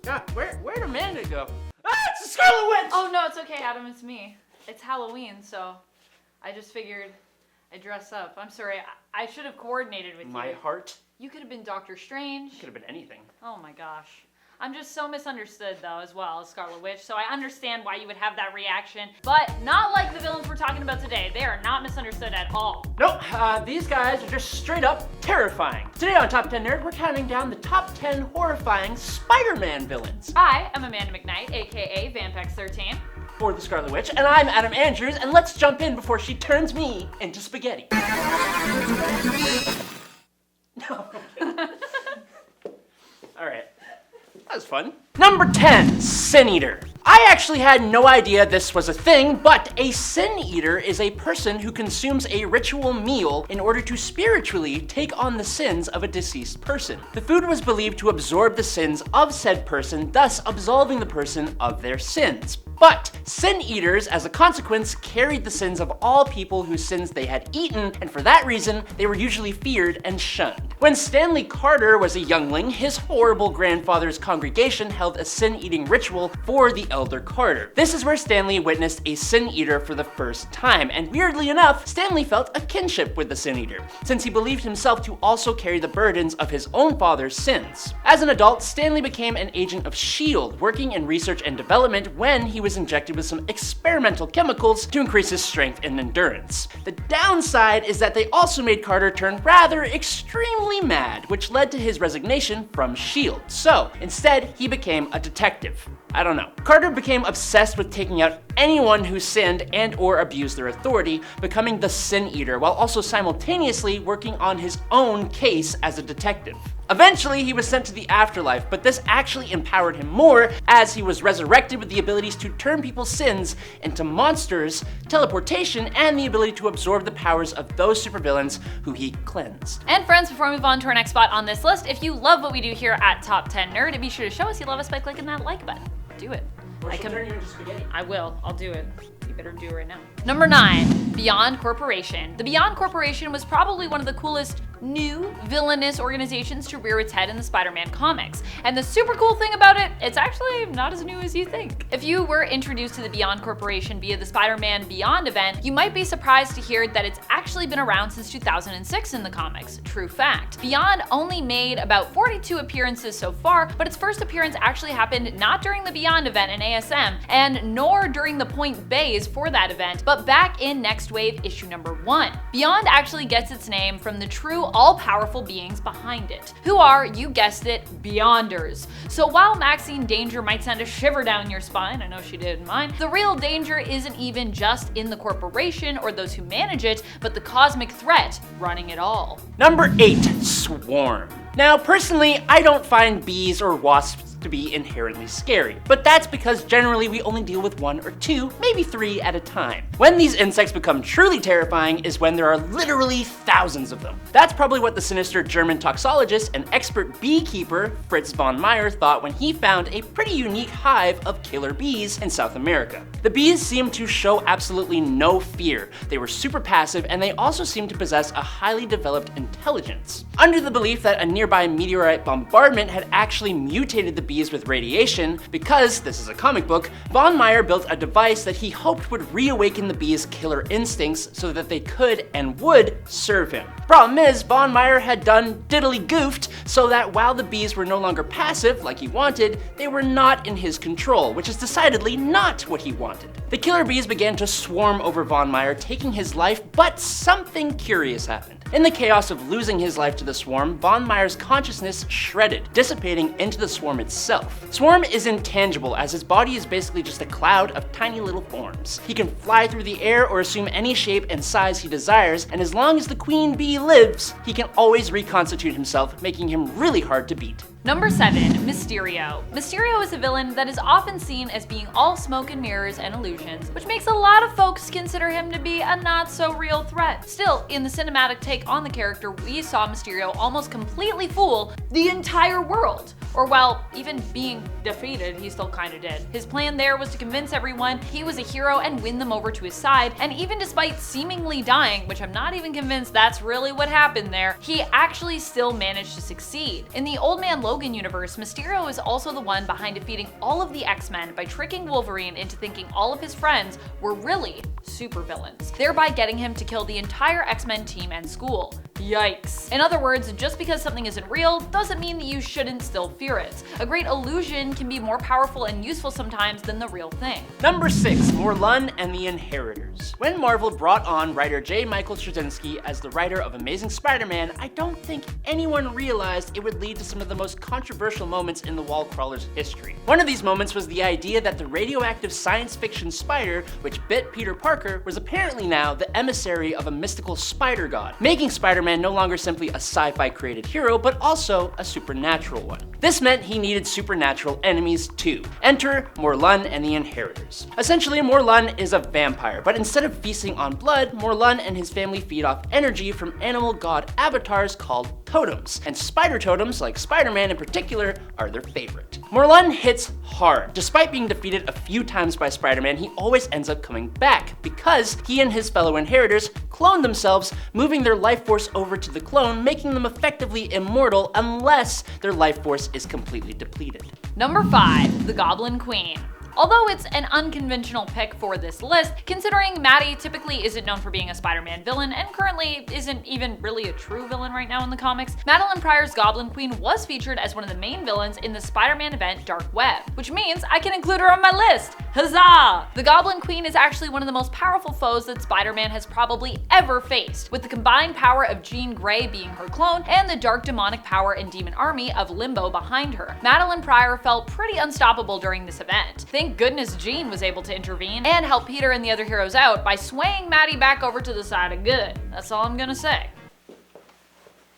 God, where'd Amanda go? Ah, it's the Scarlet Witch! Oh no, it's okay, Adam, it's me. It's Halloween, so I just figured I'd dress up. I'm sorry, I should have coordinated with you. My heart. You could have been Doctor Strange. Could have been anything. Oh my gosh. I'm just so misunderstood though as well as Scarlet Witch, so I understand why you would have that reaction, but not like the villains we're talking about today. They are not misunderstood at all. Nope, these guys are just straight up terrifying. Today on Top 10 Nerd, we're counting down the top 10 horrifying Spider-Man villains. I am Amanda McKnight, aka Vampex13. For the Scarlet Witch, and I'm Adam Andrews, and let's jump in before she turns me into spaghetti. No. Alright. That was fun. Number 10, Sin Eater. I actually had no idea this was a thing, but a Sin Eater is a person who consumes a ritual meal in order to spiritually take on the sins of a deceased person. The food was believed to absorb the sins of said person, thus absolving the person of their sins. But Sin Eaters, as a consequence, carried the sins of all people whose sins they had eaten, and for that reason, they were usually feared and shunned. When Stanley Carter was a youngling, his horrible grandfather's congregation held a sin-eating ritual for the elder Carter. This is where Stanley witnessed a Sin Eater for the first time, and weirdly enough, Stanley felt a kinship with the Sin Eater, since he believed himself to also carry the burdens of his own father's sins. As an adult, Stanley became an agent of S.H.I.E.L.D., working in research and development when he was injected with some experimental chemicals to increase his strength and endurance. The downside is that they also made Carter turn rather extremely mad, which led to his resignation from S.H.I.E.L.D. So, instead, he became a detective. I don't know. Carter became obsessed with taking out anyone who sinned and or abused their authority, becoming the Sin Eater, while also simultaneously working on his own case as a detective. Eventually, he was sent to the afterlife, but this actually empowered him more as he was resurrected with the abilities to turn people's sins into monsters, teleportation, and the ability to absorb the powers of those supervillains who he cleansed. And friends, before we move on to our next spot on this list, if you love what we do here at Top 10 Nerd, be sure to show us you love us by clicking that like button. Do it. Or she'll turn you into spaghetti. I will. I'll do it. You better do it right now. Number 9, Beyond Corporation. The Beyond Corporation was probably one of the coolest new villainous organizations to rear its head in the Spider-Man comics. And the super cool thing about it, it's actually not as new as you think. If you were introduced to the Beyond Corporation via the Spider-Man Beyond event, you might be surprised to hear that it's actually been around since 2006 in the comics. True fact. Beyond only made about 42 appearances so far, but its first appearance actually happened not during the Beyond event in ASM, and nor during the Point Bays for that event, but back in Next Wave issue number 1. Beyond actually gets its name from the true all-powerful beings behind it, who are, you guessed it, Beyonders. So while Maxine Danger might send a shiver down your spine, I know she did in mine, the real danger isn't even just in the corporation or those who manage it, but the cosmic threat running it all. Number 8, Swarm. Now, personally, I don't find bees or wasps to be inherently scary, but that's because generally we only deal with 1 or 2, maybe 3 at a time. When these insects become truly terrifying is when there are literally thousands of them. That's probably what the sinister German toxologist and expert beekeeper Fritz von Meyer thought when he found a pretty unique hive of killer bees in South America. The bees seemed to show absolutely no fear. They were super passive, and they also seemed to possess a highly developed intelligence. Under the belief that a nearby meteorite bombardment had actually mutated the bees with radiation, because this is a comic book, von Meyer built a device that he hoped would reawaken the bees' killer instincts so that they could and would serve him. Problem is, von Meyer had done diddly goofed so that while the bees were no longer passive like he wanted, they were not in his control, which is decidedly not what he wanted. The killer bees began to swarm over von Meyer, taking his life, but something curious happened. In the chaos of losing his life to the swarm, von Meyer's consciousness shredded, dissipating into the swarm itself. Swarm is intangible, as his body is basically just a cloud of tiny little forms. He can fly through the air or assume any shape and size he desires, and as long as the queen bee lives, he can always reconstitute himself, making him really hard to beat. Number 7, Mysterio. Mysterio is a villain that is often seen as being all smoke and mirrors and illusions, which makes a lot of folks consider him to be a not so real threat. Still, in the cinematic take on the character, we saw Mysterio almost completely fool the entire world. Or while even being defeated, he still kinda did. His plan there was to convince everyone he was a hero and win them over to his side, and even despite seemingly dying, which I'm not even convinced that's really what happened there, he actually still managed to succeed. In the Old Man Logan Logan universe, Mysterio is also the one behind defeating all of the X-Men by tricking Wolverine into thinking all of his friends were really supervillains, thereby getting him to kill the entire X-Men team and school. Yikes. In other words, just because something isn't real doesn't mean that you shouldn't still fear it. A great illusion can be more powerful and useful sometimes than the real thing. Number 6, Morlun and the Inheritors. When Marvel brought on writer J. Michael Straczynski as the writer of Amazing Spider-Man, I don't think anyone realized it would lead to some of the most controversial moments in the Wall Crawler's history. One of these moments was the idea that the radioactive science fiction spider, which bit Peter Parker, was apparently now the emissary of a mystical spider god, making Spider-Man no longer simply a sci-fi created hero, but also a supernatural one. This meant he needed supernatural enemies too. Enter Morlun and the Inheritors. Essentially, Morlun is a vampire, but instead of feasting on blood, Morlun and his family feed off energy from animal god avatars called totems, and spider totems, like Spider-Man in particular, are their favorite. Morlun hits hard. Despite being defeated a few times by Spider-Man, he always ends up coming back, because he and his fellow Inheritors clone themselves, moving their life force over to the clone, making them effectively immortal unless their life force is completely depleted. Number 5, the Goblin Queen. Although it's an unconventional pick for this list, considering Maddie typically isn't known for being a Spider-Man villain and currently isn't even really a true villain right now in the comics, Madeline Pryor's Goblin Queen was featured as one of the main villains in the Spider-Man event Dark Web, which means I can include her on my list. Huzzah! The Goblin Queen is actually one of the most powerful foes that Spider-Man has probably ever faced, with the combined power of Jean Grey being her clone and the dark demonic power and demon army of Limbo behind her. Madeline Pryor felt pretty unstoppable during this event. Thank goodness Jean was able to intervene and help Peter and the other heroes out by swaying Maddie back over to the side of good. That's all I'm gonna say.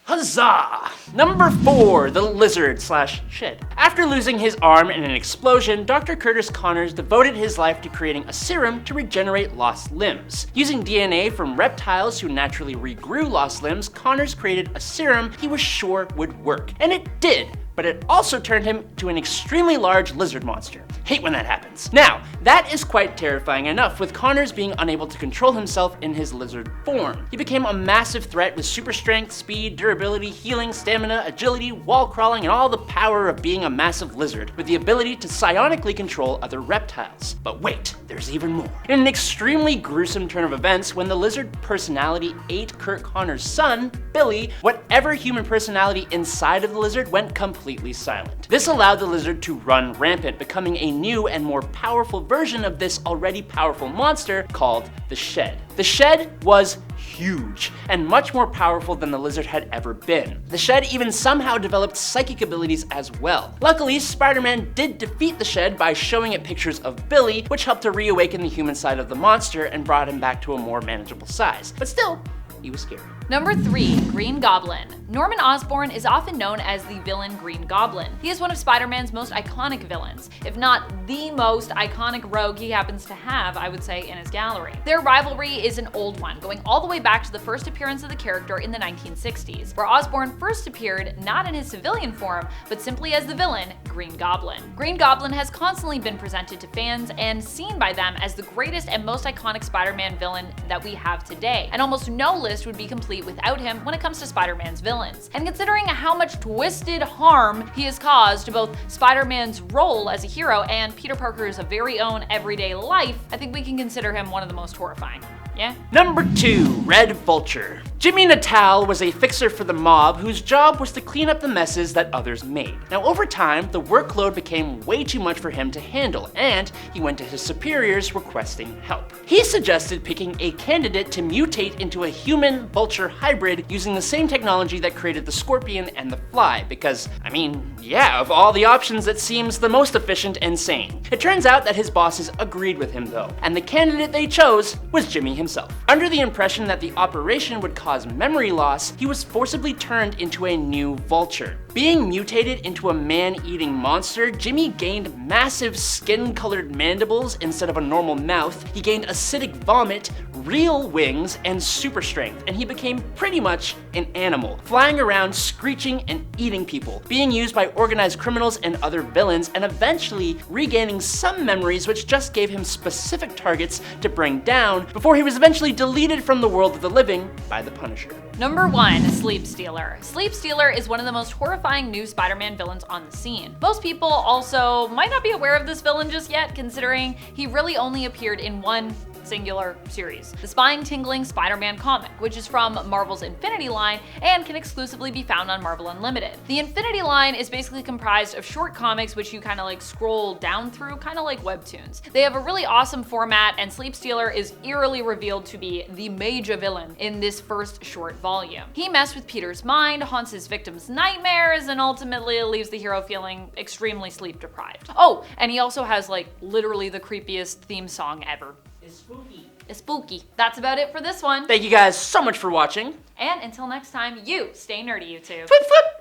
Huzzah! Number 4, the Lizard/Shed. After losing his arm in an explosion, Dr. Curtis Connors devoted his life to creating a serum to regenerate lost limbs. Using DNA from reptiles who naturally regrew lost limbs, Connors created a serum he was sure would work. And it did, but it also turned him to an extremely large lizard monster. Hate when that happens. Now, that is quite terrifying enough, with Connors being unable to control himself in his lizard form. He became a massive threat with super strength, speed, durability, healing, stamina, agility, wall crawling, and all the power of being a massive lizard, with the ability to psionically control other reptiles. But wait, there's even more. In an extremely gruesome turn of events, when the lizard personality ate Kurt Connors' son, Billy, whatever human personality inside of the lizard went completely silent. This allowed the lizard to run rampant, becoming a new and more powerful version of this already powerful monster called the Shed. The Shed was huge and much more powerful than the lizard had ever been. The Shed even somehow developed psychic abilities as well. Luckily, Spider-Man did defeat the Shed by showing it pictures of Billy, which helped to reawaken the human side of the monster and brought him back to a more manageable size. But still, he was scary. Number 3, Green Goblin. Norman Osborn is often known as the villain Green Goblin. He is one of Spider-Man's most iconic villains, if not the most iconic rogue he happens to have, I would say, in his gallery. Their rivalry is an old one, going all the way back to the first appearance of the character in the 1960s, where Osborn first appeared not in his civilian form, but simply as the villain, Green Goblin. Green Goblin has constantly been presented to fans and seen by them as the greatest and most iconic Spider-Man villain that we have today, and almost no list would be complete without him when it comes to Spider-Man's villains. And considering how much twisted harm he has caused to both Spider-Man's role as a hero and Peter Parker's very own everyday life, I think we can consider him one of the most horrifying. Yeah? Number 2, Red Vulture. Jimmy Natal was a fixer for the mob whose job was to clean up the messes that others made. Now over time, the workload became way too much for him to handle, and he went to his superiors requesting help. He suggested picking a candidate to mutate into a human-vulture hybrid using the same technology that created the Scorpion and the Fly, because, I mean, yeah, of all the options, that seems the most efficient and sane. It turns out that his bosses agreed with him though, and the candidate they chose was Jimmy himself. Under the impression that the operation would cause memory loss, he was forcibly turned into a new vulture. Being mutated into a man-eating monster, Jimmy gained massive skin-colored mandibles instead of a normal mouth, he gained acidic vomit, real wings and super strength, and he became pretty much an animal, flying around, screeching, and eating people, being used by organized criminals and other villains, and eventually regaining some memories which just gave him specific targets to bring down before he was eventually deleted from the world of the living by the Punisher. Number 1, Sleep Stealer. Sleep Stealer is one of the most horrifying new Spider-Man villains on the scene. Most people also might not be aware of this villain just yet, considering he really only appeared in one singular series, the spine-tingling Spider-Man comic, which is from Marvel's Infinity line and can exclusively be found on Marvel Unlimited. The Infinity line is basically comprised of short comics which you kind of like scroll down through, kind of like webtoons. They have a really awesome format, and Sleep Stealer is eerily revealed to be the major villain in this first short volume. He messes with Peter's mind, haunts his victims' nightmares, and ultimately leaves the hero feeling extremely sleep deprived. Oh, and he also has like literally the creepiest theme song ever. It's spooky. It's spooky. That's about it for this one. Thank you guys so much for watching. And until next time, you stay nerdy, YouTube. Flip, flip.